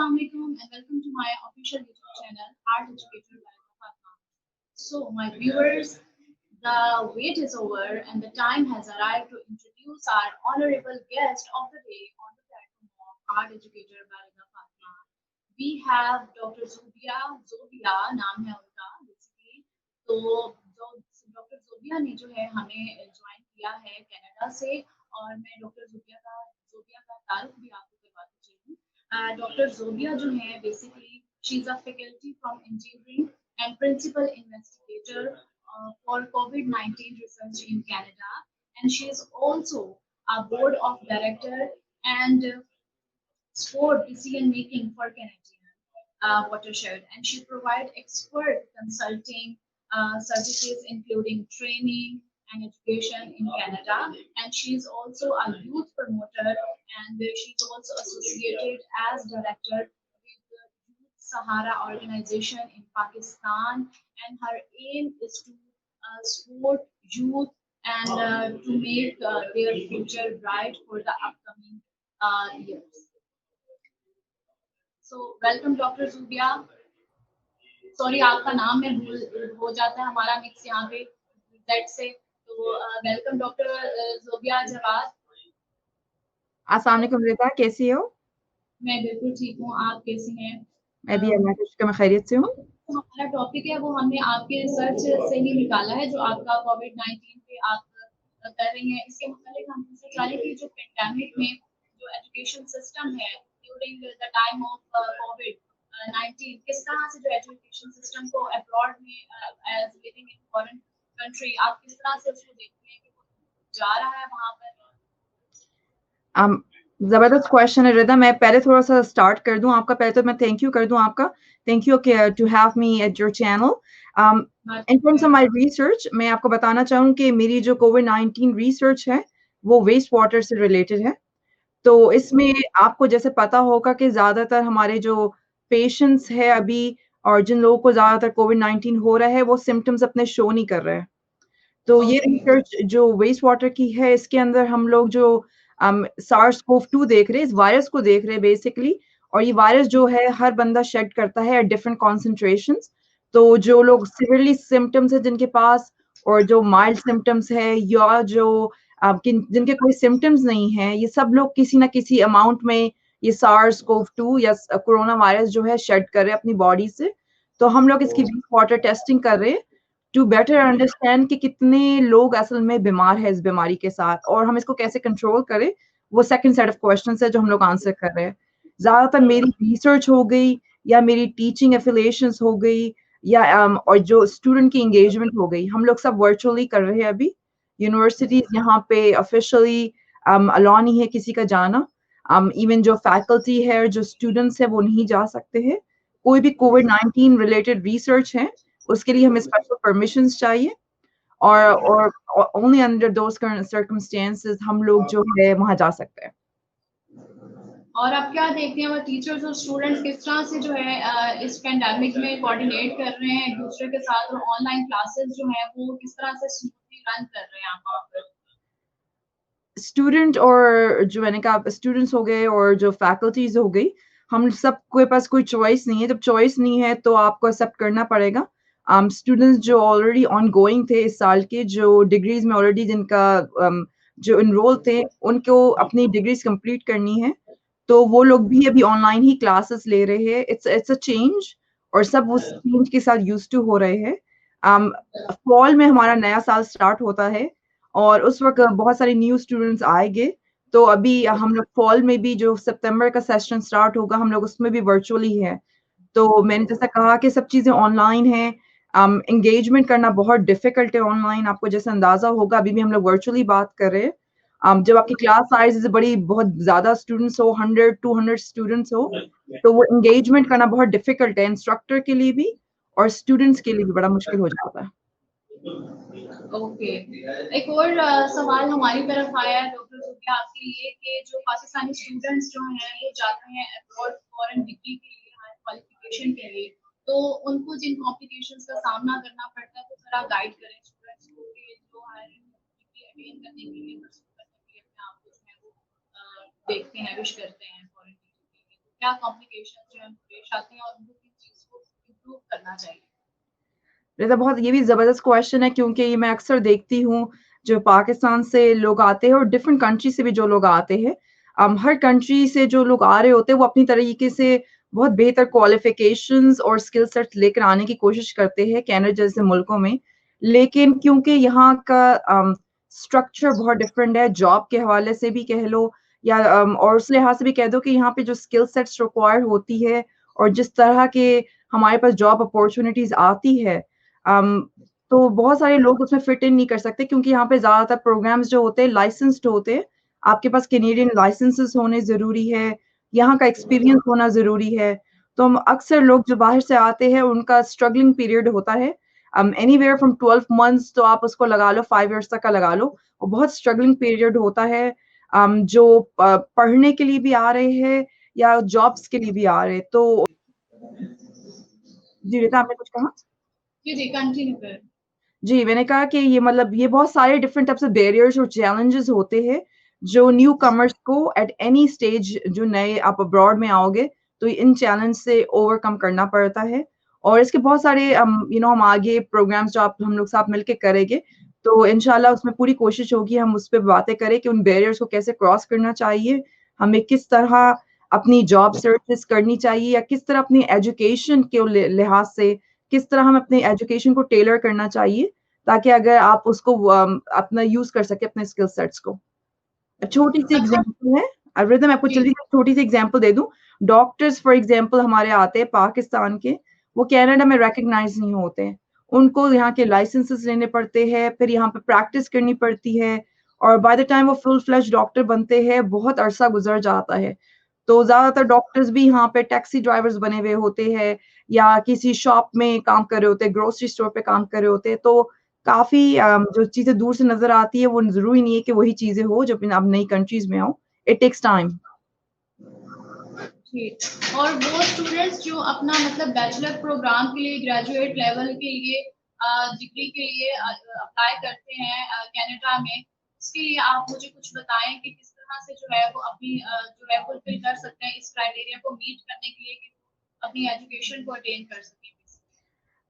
Assalamualaikum and welcome to my official YouTube channel, Art Educator by Fatma. So, my viewers, the wait is over and the time has arrived to introduce our honorable guest of the day on the platform of Art Educator by Fatma. We have Dr. Zobia नाम है उनका basically. तो जो doctor जोबिया ने जो है हमें join किया है कनाडा से और मैं डॉक्टर जोबिया का तारुफ भी आपको करवाती चलूँ. Dr. Zobia जो है basically she's a faculty from engineering and principal investigator for COVID-19 research in Canada, and she is also a board of director and sport decision making for Canadian watershed, and she provides expert consulting services including training and education in Canada. And she is also a youth promoter, and she's also associated as director with the Youth Sahara organization in Pakistan. And her aim is to support youth and to make their future bright for the upcoming years. So welcome Dr. Zubia. Sorry आपका नाम में भूल हो जाता है हमारा mix यहाँ पे दैट से. तो वेलकम डॉक्टर जोबिया जवाद. अस्सलाम वालेकुम रिदा, कैसी हो? मैं बिल्कुल ठीक हूँ, आप कैसी हैं? मैं भी अल्लाह के शुक्र में खैरियत से हूँ. तो हमारा टॉपिक है वो हमने आपके रिसर्च से ही निकाला है जो आपका कोविड-19 पे आप कर रही हैं. इसके मुताबिक हम पूछना चाह रहे हैं कि जो पेंडेमिक में जो एजुकेशन सिस्टम है ड्यूरिंग द टाइम ऑफ कोविड-19 किस तरह से जो एजुकेशन सिस्टम को अब्रॉड में as living in foreign country आप किस तरह से उसको देखती हैं कि वो जा रहा है वहाँ पर? जबरदस्त क्वेश्चन है रिदा. मैं पहले थोड़ा सा स्टार्ट कर दूं आपका. पहले तो मैं थैंक यू कर दूं आपका. Thank you to have me at your channel. In terms of my research मैं आपको बताना चाहूँ कि मेरी जो कोविड-19 रिसर्च है वो वेस्ट वाटर से रिलेटेड है. तो इसमें आपको जैसे पता होगा कि ज़्यादातर हमारे जो पेशेंट्स है अभी और जिन लोगों को ज़्यादातर कोविड-19 हो रहा है वो सिम्पटम्स अपने शो नहीं कर रहे हैं. तो ये रिसर्च जो वेस्ट वाटर की है इसके अंदर हम लोग जो SARS-CoV-2 देख रहे हैं, इस वायरस को देख रहे हैं बेसिकली. और ये वायरस जो है हर बंदा शेड करता है एट डिफरेंट कॉन्सेंट्रेशंस. तो जो लोग सिवियरली सिम्पटम्स है जिनके पास और जो माइल्ड सिम्पटम्स है या जो जिनके कोई सिम्पटम्स नहीं है, ये सब लोग किसी ना किसी अमाउंट में ये SARS-CoV-2 या कोरोना वायरस जो है शेड कर रहे हैं अपनी बॉडी से. तो हम लोग इसकी वेस्ट वाटर टेस्टिंग कर रहे हैं टू बेटर अंडरस्टैंड कि कितने लोग असल में बीमार है इस बीमारी के साथ और हम इसको कैसे कंट्रोल करें. वो सेकंड सेट ऑफ क्वेश्चंस है जो हम लोग आंसर कर रहे हैं. ज़्यादातर मेरी रिसर्च हो गई या मेरी टीचिंग एफिलिएशंस हो गई या और जो स्टूडेंट की एंगेजमेंट हो गई, हम लोग सब वर्चुअली कर रहे हैं अभी. यूनिवर्सिटीज यहाँ पे ऑफिशियली अलाउ नहीं है किसी का जाना. इवन जो फैकल्टी है जो स्टूडेंट्स है वो नहीं जा सकते हैं. कोई भी कोविड-19 रिलेटेड रिसर्च है उसके लिए हमें स्पेशल परमिशंस चाहिए और ओनली अंडर दोस सर्कमस्टेंसेस हम लोग जो है वहाँ जा सकते हैं. और आप क्या देखते हैं वो टीचर्स और स्टूडेंट्स किस तरह से जो है इस पेंडेमिक में कोऑर्डिनेट कर रहे हैं एक दूसरे के साथ और ऑनलाइन क्लासेस जो है वो किस तरह से स्मूथली रन कर रहे हैं आप वहाँ पर? स्टूडेंट और जो मैंने कहा स्टूडेंट्स हो गए और जो फैकल्टीज हो गई, हम सबके पास कोई चॉइस नहीं है. जब चॉइस नहीं है तो आपको एक्सेप्ट करना पड़ेगा. स्टूडेंट्स जो ऑलरेडी ऑन गोइंग थे इस साल के जो डिग्रीज में ऑलरेडी जिनका जो इनरोल थे उनको अपनी डिग्रीज कंप्लीट करनी है तो वो लोग भी अभी ऑनलाइन ही क्लासेस ले रहे हैं. इट्स अ चेंज और सब उस चेंज के साथ यूज्ड टू हो रहे हैं. फॉल में हमारा नया साल स्टार्ट होता है और उस वक़्त बहुत सारे न्यू स्टूडेंट्स आएँगे. तो अभी हम लोग फॉल में भी जो सितंबर का सेशन स्टार्ट होगा हम लोग उसमें भी वर्चुअली हैं. तो मैंने जैसा कहा कि सब चीज़ें ऑनलाइन हैं. एंगेजमेंट करना बहुत डिफ़िकल्ट है ऑनलाइन. आपको जैसे अंदाज़ा होगा अभी भी हम लोग वर्चुअली बात कर रहे हैं. जब आपकी क्लास साइज़ बड़ी बहुत ज़्यादा स्टूडेंट्स हो 100-200 स्टूडेंट्स हो तो वो एंगेजमेंट करना बहुत डिफ़िकल्ट है इंस्ट्रक्टर के लिए भी और स्टूडेंट्स के लिए भी बड़ा मुश्किल हो जाता है. ओके. एक और सवाल हमारी तरफ आया है डॉक्टर ज़ुबिया आपके लिए कि जो पाकिस्तानी स्टूडेंट्स जो हैं वो जाते हैं अब्रॉड फॉरेन डिग्री के लिए हायर क्वालिफिकेशन के लिए तो उनको जिन कॉम्प्लिकेशंस का सामना करना पड़ता है तो ज़रा गाइड करें स्टूडेंट्स को कि जो हायर डिग्री अटेन करने के लिए परस्यू करने के लिए अपने आप को जो है वो देखते हैं विश करते हैं फॉरेन डिग्री के लिए. क्या कॉम्प्लिकेशन जो है पेश आती हैं और उनको किन चीज़ को इम्प्रूव करना चाहिए? रिदा, बहुत ये भी ज़बरदस्त क्वेश्चन है क्योंकि ये मैं अक्सर देखती हूँ, जो पाकिस्तान से लोग आते हैं और डिफरेंट कंट्री से भी जो लोग आते हैं। हर कंट्री से जो लोग आ रहे होते हैं, वो अपनी तरीके से बहुत बेहतर क्वालिफ़िकेशंस और स्किल सेट्स लेकर आने की कोशिश करते हैं कनाडा जैसे मुल्कों में। लेकिन क्योंकि यहाँ का स्ट्रक्चर बहुत डिफरेंट है, जॉब के हवाले से भी कह लो या और उस लिहाज से भी कह दो कि यहाँ पे जो स्किल सेट्स रिक्वायर्ड होती है और जिस तरह के हमारे पास जॉब अपॉर्च्युनिटीज़ आती है, अम, तो बहुत सारे लोग उसमें फिट इन नहीं कर सकते क्योंकि यहाँ पे ज़्यादातर प्रोग्राम्स जो होते हैं लाइसेंस्ड होते हैं। आपके पास कैनेडियन लाइसेंसेस होने ज़रूरी है, यहाँ का एक्सपीरियंस होना ज़रूरी है। तो हम अक्सर लोग जो बाहर से आते हैं उनका स्ट्रगलिंग पीरियड होता है। एनीवेयर फ्रॉम 12 मंथ्स तो आप उसको लगा लो, 5 इयर्स तक का लगा लो। और बहुत स्ट्रगलिंग पीरियड होता है। जो पढ़ने के लिए भी आ रहे हैं या जॉब्स के लिए भी आ रहे हैं। तो जी, रिता आपने कुछ कहा? जी, कंटिन्यू करें। जी, मैंने कहा कि ये मतलब ये बहुत सारे डिफरेंट टाइप्स ऑफ बैरियर्स और चैलेंजेस होते हैं, जो न्यू कमर्स को एट एनी स्टेज जो नए आप अब्रॉड में आओगे, तो इन चैलेंज से ओवरकम करना पड़ता है। और इसके बहुत सारे हम आगे प्रोग्राम्स जो आप हम लोग साथ मिलके करेंगे, तो इंशाल्लाह उसमें पूरी कोशिश होगी हम उस पे बातें करें कि उन बैरियर्स को कैसे क्रॉस करना चाहिए, हमें किस तरह अपनी जॉब सर्चेज़ करनी चाहिए या किस तरह अपनी एजुकेशन के लिहाज से किस तरह हम अपने एजुकेशन को टेलर करना चाहिए, ताकि अगर आप उसको अपना यूज़ कर सकें अपने स्किल सेट्स को। छोटी-सी अच्छा। एग्ज़ाम्पल है, अलविदा मैं आपको जी। जल्दी से छोटी-सी एग्ज़ाम्पल दे दूँ। डॉक्टर्स फॉर एग्ज़ाम्पल हमारे आते हैं पाकिस्तान के, वो कनाडा में रिकॉग्नाइज़ नहीं होते हैं। उनको यहाँ के लाइसेंसेस लेने पड़ते हैं, फिर यहाँ पे प्रैक्टिस करनी पड़ती है और बाय द टाइम वो फुल फ्लेज्ड डॉक्टर बनते हैं, बहुत अरसा गुज़र जाता है। तो ज़्यादातर डॉक्टर्स भी यहाँ पे टैक्सी ड्राइवर्स बने हुए होते हैं या किसी शॉप में काम कर रहे होते हैं, ग्रोसरी स्टोर पे काम कर रहे होते हैं। तो काफ़ी जो चीज़ें दूर से नज़र आती है, वो ज़रूरी नहीं है कि वही चीज़ें हो जब आप नई कंट्रीज़ में आओ। It takes time. जी, और वो स्टूडेंट्स जो अपना मतलब बैचलर प्रोग्राम के लिए ग्रेजुएट लेवल के लिए डिग्री के लिए अप्लाई करते हैं कनाडा में, उसके लिए आप मुझे कुछ बताएँ कि किस तरह से जो है वो अपनी जो है फुलफिल कर सकते हैं इस क्राइटेरिया को मीट करने के लिए कि अपनी एजुकेशन को अटेन कर सकें?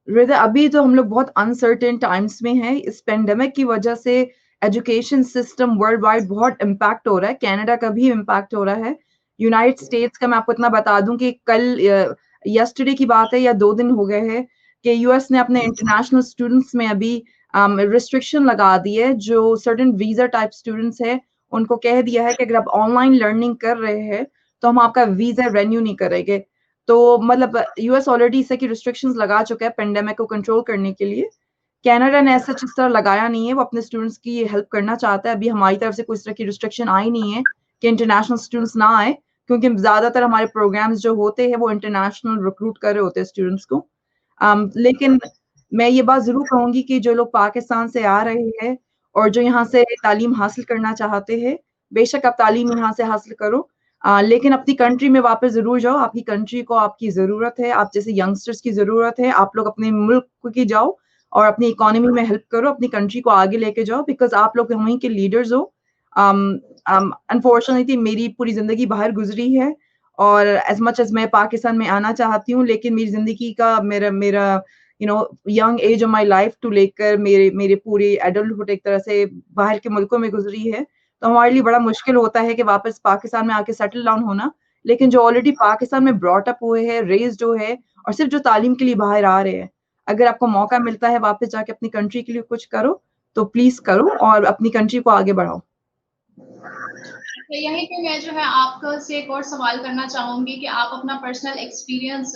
रिदा, अभी तो हम लोग बहुत अनसर्टेन टाइम्स में हैं। इस पैंडेमिक की वजह से एजुकेशन सिस्टम वर्ल्ड वाइड बहुत इम्पैक्ट हो रहा है। कनाडा का भी इम्पैक्ट हो रहा है। यूनाइटेड स्टेट्स का मैं आपको इतना बता दूँ कि कल यस्टरडे की बात है या 2 दिन हो गए हैं कि यूएस ने अपने इंटरनेशनल स्टूडेंट्स में अभी रिस्ट्रिक्शन लगा दी है। जो सर्टेन वीज़ा टाइप स्टूडेंट्स हैं, उनको कह दिया है कि अगर आप ऑनलाइन लर्निंग कर रहे हैं, तो हम आपका वीज़ा रिन्यू नहीं करेंगे। तो मतलब यूएस ऑलरेडी इस तरह की रिस्ट्रिक्शंस लगा चुका है पैंडेमिक को कंट्रोल करने के लिए। कनाडा ने ऐसा इस तरह लगाया नहीं है, वो अपने स्टूडेंट्स की हेल्प करना चाहता है। अभी हमारी तरफ से कोई इस तरह की रिस्ट्रिक्शन आई नहीं है कि इंटरनेशनल स्टूडेंट्स ना आए, क्योंकि ज़्यादातर हमारे प्रोग्राम्स जो होते हैं, वो इंटरनेशनल रिक्रूट कर रहे होते हैं स्टूडेंट्स को। लेकिन मैं ये बात ज़रूर कहूँगी कि जो लोग पाकिस्तान से आ रहे हैं और जो यहाँ से तालीम हासिल करना चाहते हैं, बेशक आप तालीम यहाँ से हासिल करो, लेकिन अपनी कंट्री में वापस ज़रूर जाओ, आपकी कंट्री को आपकी ज़रूरत है, आप जैसे यंगस्टर्स की ज़रूरत है, आप लोग अपने मुल्क की जाओ और अपनी इकोनॉमी में हेल्प करो, अपनी कंट्री को आगे लेके जाओ बिकॉज़ आप लोग वहीं के लीडर्स हो। अनफॉर्चुनेटली मेरी पूरी ज़िंदगी बाहर गुज़री है और एज़ मच एज़ मैं पाकिस्तान में आना चाहती हूँ, लेकिन मेरी ज़िंदगी का मेरा मेरा young age of my life to लेकर मेरे मेरे पूरी एडल्टहुड एक तरह से बाहर के मुल्कों में गुज़री है। तो हमारे लिए बड़ा मुश्किल होता है कि वापस पाकिस्तान में आके सेटल डाउन होना। लेकिन जो ऑलरेडी पाकिस्तान में ब्रॉट अप हुए हैं, रेज़्ड हुए हैं और सिर्फ़ जो तालीम के लिए बाहर आ रहे हैं, अगर आपको मौका मिलता है वापस जाके अपनी कंट्री के लिए कुछ करो, तो प्लीज़ करो और अपनी कंट्री को आगे बढ़ाओ। तो यहीं पे मैं जो है आपका से एक और सवाल करना चाहूँगी कि आप अपना पर्सनल एक्सपीरियंस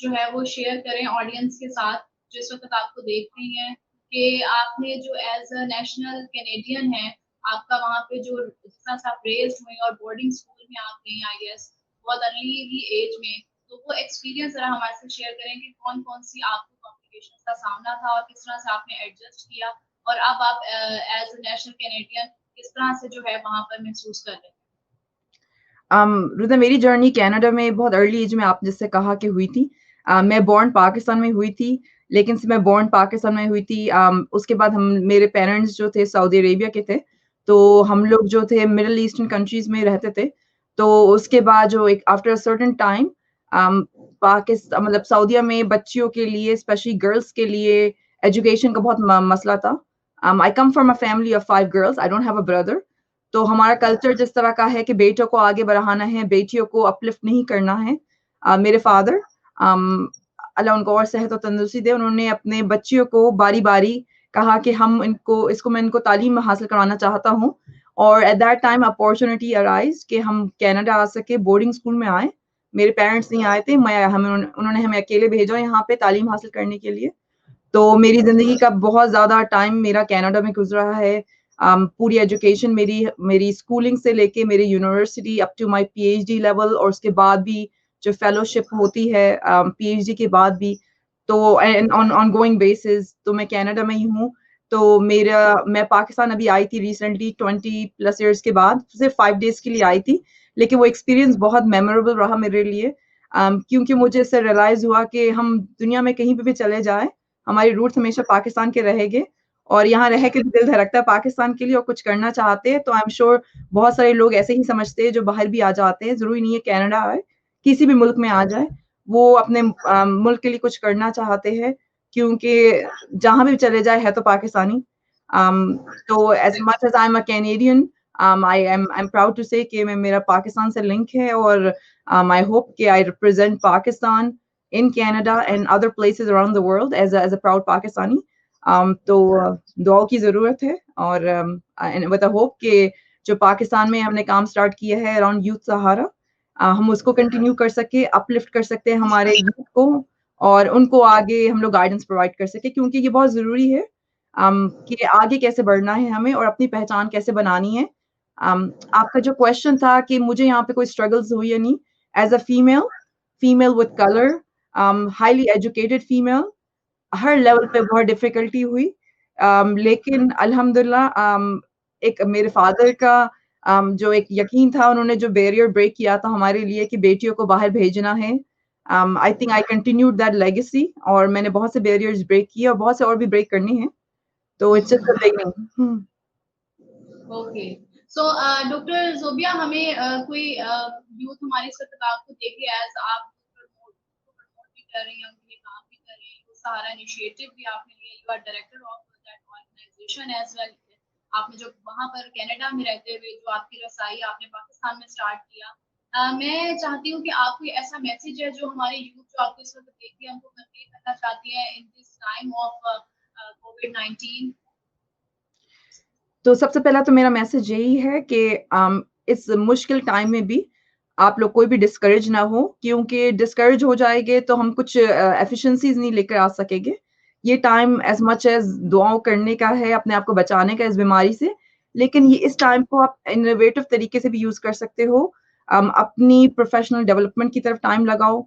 जो है वो शेयर करें ऑडियंस के साथ, जो इस वक़्त आपको देख रही हैं, कि आपने जो एज़ अ नेशनल कैनेडियन हैं, आपका वहाँ पे जो जिस तरह से आप रेज़्ड हुई और बोर्डिंग स्कूल में आप गईं आई गेस, बहुत अर्ली एज में, तो वो एक्सपीरियंस ज़रा हमारे साथ शेयर करें कि कौन-कौन सी आपको कॉम्प्लिकेशंस का सामना था और किस तरह से आपने एडजस्ट किया और अब आप एज़ अ नेशनल कैनेडियन किस तरह से जो है वहाँ पर महसूस कर रहे हैं? रिदा, मेरी जर्नी कनाडा में बहुत अर्ली एज में आप जिससे कहा कि हुई थी। मैं बॉर्न पाकिस्तान में हुई थी, लेकिन से मैं बॉर्न पाकिस्तान में हुई थी उसके बाद हम मेरे पेरेंट्स जो थे सऊदी अरेबिया के थे, तो हम लोग जो थे मिडल ईस्टर्न कंट्रीज़ में रहते थे। तो उसके बाद जो एक आफ्टर अ सर्टेन टाइम मतलब सऊदीया में बच्चियों के लिए स्पेशली गर्ल्स के लिए एजुकेशन का बहुत मसला था। I come from a family of 5 girls, I don't have a brother. तो हमारा कल्चर जिस तरह का है कि बेटों को आगे बढ़ाना है, बेटियों को अपलिफ्ट नहीं करना है। मेरे फादर अल्लाह उनको और सेहत और तंदुरुस्ती दे, उन्होंने अपने बच्चियों को बारी-बारी कहा कि मैं इनको तालीम हासिल करवाना चाहता हूँ और at that time opportunity arise कि हम कनाडा आ सके, बोर्डिंग स्कूल में आए। मेरे पेरेंट्स नहीं आए थे, उन्होंने हमें अकेले भेजा यहाँ पे तालीम हासिल करने के लिए। तो मेरी ज़िंदगी का बहुत ज़्यादा टाइम मेरा कनाडा में गुज़रा है। पूरी एजुकेशन मेरी मेरी स्कूलिंग से लेके मेरी university up to my PhD level और उसके बाद भी जो फेलोशिप होती है पीएचडी के बाद भी, तो एंड ऑन ऑनगोइंग बेसिस तो मैं कनाडा में ही हूँ। तो मैं पाकिस्तान अभी आई थी रिसेंटली 20 प्लस इयर्स के बाद, सिर्फ 5 डेज़ के लिए आई थी, लेकिन वो एक्सपीरियंस बहुत मेमोरेबल रहा मेरे लिए। क्योंकि मुझे इससे रियलाइज़ हुआ कि हम दुनिया में कहीं पे भी चले जाएँ, हमारी रूट्स हमेशा पाकिस्तान के रहेंगे और यहाँ रह के भी दिल धड़कता है पाकिस्तान के लिए और कुछ करना चाहते हैं, तो आई एम श्योर बहुत सारे लोग ऐसे ही समझते हैं जो बाहर भी आ जाते हैं, ज़रूरी नहीं है कनाडा आए, किसी भी मुल्क में आ जाए, वो अपने मुल्क के लिए कुछ करना चाहते हैं, क्योंकि जहाँ भी चले जाए है तो पाकिस्तानी। तो as much as I am a Canadian, I am proud to say कि मैं मेरा पाकिस्तान से लिंक है और आई होप कि I represent Pakistan in Canada and other places around the world as a proud Pakistani. तो दुआओं की ज़रूरत है और with a hope कि जो पाकिस्तान में हमने काम स्टार्ट किया है अराउंड यूथ सहारा, हम उसको कंटिन्यू कर सके, अपलिफ्ट कर सकते हैं हमारे यूथ को और उनको आगे हम लोग गाइडेंस प्रोवाइड कर सके क्योंकि ये बहुत ज़रूरी है कि आगे कैसे बढ़ना है हमें और अपनी पहचान कैसे बनानी है। आपका जो क्वेश्चन था कि मुझे यहाँ पे कोई स्ट्रगल्स हुई या नहीं, as a female with colour, highly educated female, her level पे बहुत डिफ़िकल्टी हुई। लेकिन अल्हम्दुलिल्लाह एक मेरे फ़ादर का जो एक यकीन था, उन्होंने जो बैरियर ब्रेक किया था हमारे लिए कि बेटियों को बाहर भेजना है। I think I continued that legacy और मैंने बहुत से बैरियर्स ब्रेक किए और बहुत से और भी ब्रेक करने हैं। तो it's just a beginning. Hmm. Okay. So doctor Zobia हमें कोई यूथ हमारे इस वक्त आपको देख रही है एज़ आप प्रमोट भी कर रही हैं, उनके लिए काम भी कर रही हैं, वो सहारा इनिशिएटिव भी आपने लिया, you are director of that organisation as well. आपने जो वहाँ पर कनाडा में रहते हुए जो आपकी रसाई आपने पाकिस्तान में स्टार्ट किया। मैं चाहती हूँ कि आप कोई ऐसा मैसेज है जो हमारे यूथ जो आपको इस वक्त देख रही है उनको कन्वे करना चाहती हैं इन दिस टाइम ऑफ कोविड-19? तो सबसे पहला तो मेरा मैसेज यही है कि इस मुश्किल टाइम में भी आप लोग कोई भी डिस्करेज ना हो क्योंकि डिस्करेज हो जाएँगे तो हम कुछ एफिशिएंसीज़ नहीं लेकर आ सकेंगे। ये टाइम एज़ मच एज़ दुआओं करने का है, अपने आप को बचाने का इस बीमारी से, लेकिन ये इस टाइम को आप इनोवेटिव तरीके से भी यूज़ कर सकते हो। अपनी प्रोफ़ेशनल डेवलपमेंट की तरफ टाइम लगाओ।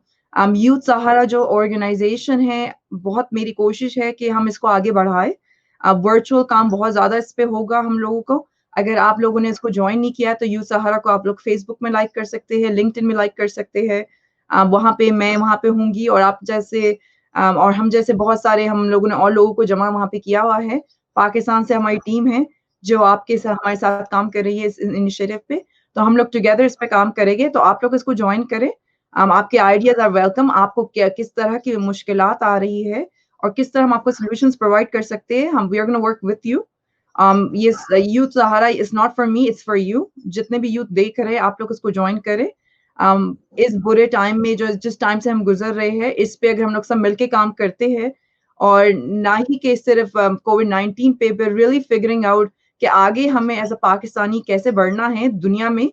यूथ सहारा जो ऑर्गेनाइज़ेशन है, बहुत मेरी कोशिश है कि हम इसको आगे बढ़ाएँ। अब वर्चुअल काम बहुत ज़्यादा इस पे होगा हम लोगों को। अगर आप लोगों ने इसको जॉइन नहीं किया तो यूथ सहारा को आप लोग फेसबुक में लाइक कर सकते हैं, लिंक्डइन में लाइक कर सकते हैं। वहाँ पे मैं वहाँ पे होंगी और आप जैसे और हम जैसे बहुत सारे हम लोगों ने और लोगों को जमा वहाँ पे किया हुआ है। पाकिस्तान से हमारी टीम है, जो आपके सा हमारे साथ काम कर रही है इस इनिशिएटिव पे। तो हम लोग टुगेदर इस पे काम करेंगे, तो आप लोग इसको जॉइन करें। आपके आइडियाज़ आर वेलकम। आपको क्या किस तरह की मुश्किलात आ रही है और किस तरह हम आपको सॉल्यूशंस प्रोवाइड कर सकते हैं, we are gonna work with you. ये youth Sahara is not for me, it's for you. जितने भी यूथ देख रहे हैं, आप लोग इसको जॉइन करें। इस बुरे टाइम में जो जिस टाइम से हम गुज़र रहे हैं, इस पे अगर हम लोग सब मिलके काम करते हैं और ना ही कि सिर्फ़ कोविड-19 पे we are really figuring out कि आगे हमें एज़ अ पाकिस्तानी कैसे बढ़ना है दुनिया में।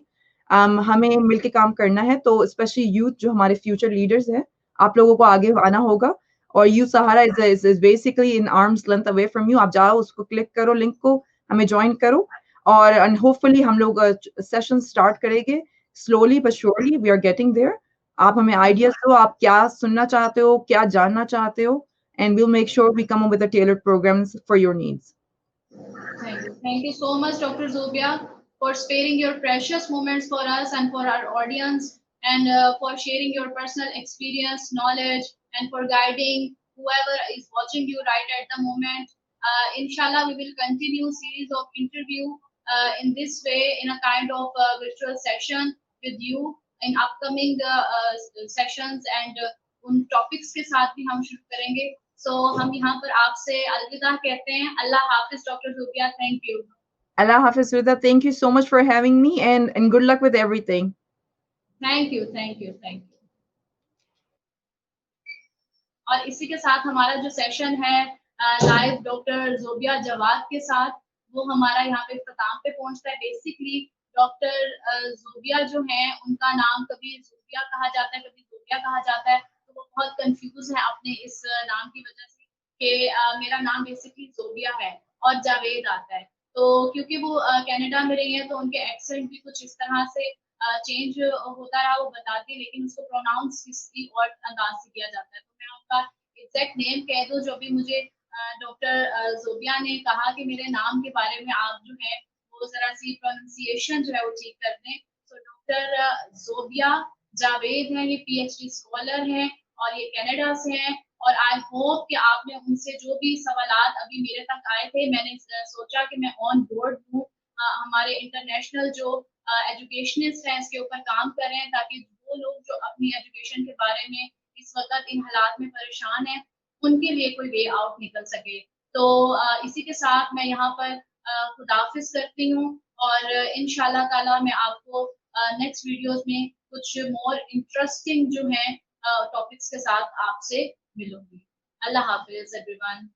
हमें मिलके काम करना है, तो स्पेशली यूथ जो हमारे फ्यूचर लीडर्स हैं, आप लोगों को आगे आना होगा और youth Sahara is basically in arms length away from you. आप जाओ, उसको क्लिक करो लिंक को, हमें जॉइन करो और एंड होपफुली हम लोग सेशन स्टार्ट करेंगे। Slowly but surely we are getting there. आप हमें आइडियाज़ दो, आप क्या सुनना चाहते हो, क्या जानना चाहते हो and we will make sure we come up with the tailored programmes for your needs. Thank you. Thank you so much, Dr. Zobia, for sparing your precious moments for us and for our audience, and for sharing your personal experience, knowledge, and for guiding whoever is watching you right at the moment. Inshallah, we will continue series of interview in this way in a kind of virtual session. with you in upcoming sessions and उन topics के साथ भी हम शुरू करेंगे। सो हम यहाँ पर आपसे अलविदा कहते हैं। अल्लाह हाफिज doctor Zobia, thank you. Allah Hafiz Rida, thank you so much for having me and good luck with everything. Thank you, thank you, thank you. और इसी के साथ हमारा जो सेशन है लाइव डॉक्टर ज़ोबिया जवाद के साथ, वो हमारा यहाँ पे इख्तिताम पे पहुंचता है। बेसिकली डॉक्टर ज़ोबिया जो हैं, उनका नाम कभी ज़ोबिया कहा जाता है, कभी ज़ोबिया कहा जाता है, तो वो बहुत कंफ्यूज है अपने इस नाम की वजह से कि मेरा नाम बेसिकली ज़ोबिया है और जावेद आता है। तो क्योंकि वो कनाडा में रही हैं, तो उनके एक्सेंट भी कुछ इस तरह से चेंज होता रहा, वो बताती है, लेकिन उसको प्रोनाउंस किसी और अंदाज से किया जाता है। तो मैं उनका एग्जैक्ट नेम कह दूं, जो भी मुझे डॉक्टर ज़ोबिया ने कहा कि मेरे नाम के बारे में आप जो है वो जरा सी प्रोनाउंसिएशन जो है वो ठीक कर दें। तो डॉक्टर ज़ोबिया जावेद हैं, ये पीएचडी स्कॉलर हैं और ये कनाडा से हैं। और आई होप कि आपने उनसे जो भी सवालात अभी मेरे तक आए थे, मैंने सोचा कि मैं ऑन बोर्ड हूँ, हमारे इंटरनेशनल जो एजुकेशनिस्ट हैं इसके ऊपर काम कर रहे हैं, ताकि वो लोग जो अपनी एजुकेशन के बारे में इस वक्त इन हालात में परेशान हैं, उनके लिए कोई वे आउट निकल सके। तो इसी के साथ मैं यहाँ पर खुदाफिज करती हूँ और इंशाल्लाह ताला मैं आपको नेक्स्ट वीडियोस में कुछ मोर इंटरेस्टिंग जो है टॉपिक्स के साथ आपसे मिलूंगी। अल्लाह हाफिज एवरीवन।